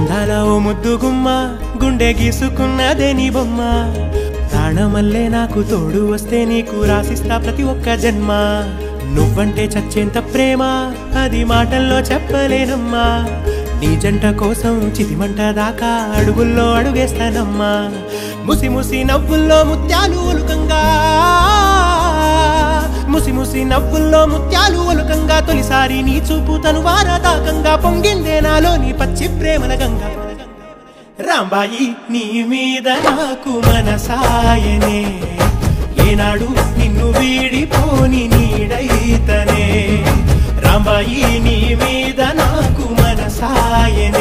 అందాల ఓ ముద్దు గుమ్మ గుండె గీసుకున్నదే నీ బొమ్మ ప్రాణమల్లే నాకు తోడు వస్తే నీకు రాసిస్తా ప్రతి ఒక్క జన్మ నువ్వంటే చచ్చేంత ప్రేమ అది మాటల్లో చెప్పలేనమ్మా నీ జంట కోసం చితిమంట దాకా అడుగుల్లో అడుగేస్తానమ్మా ముసి ముసి నవ్వుల్లో ముత్యాలు ఒలుకంగా ముసి ముసి నవ్వుల్లో ముత్యాలు ఒలుకంగా తొలిసారి నీ చూపు తను వారదాకంగా పొంగిందే నాలో నీ పచ్చి ప్రేమల గంగా రాంబాయి నీ మీద నాకు మనసాయనే ఏనాడు నిన్ను వీడిపోని నీడైతనే రాంబాయి నీ మీద నాకు మనసాయనే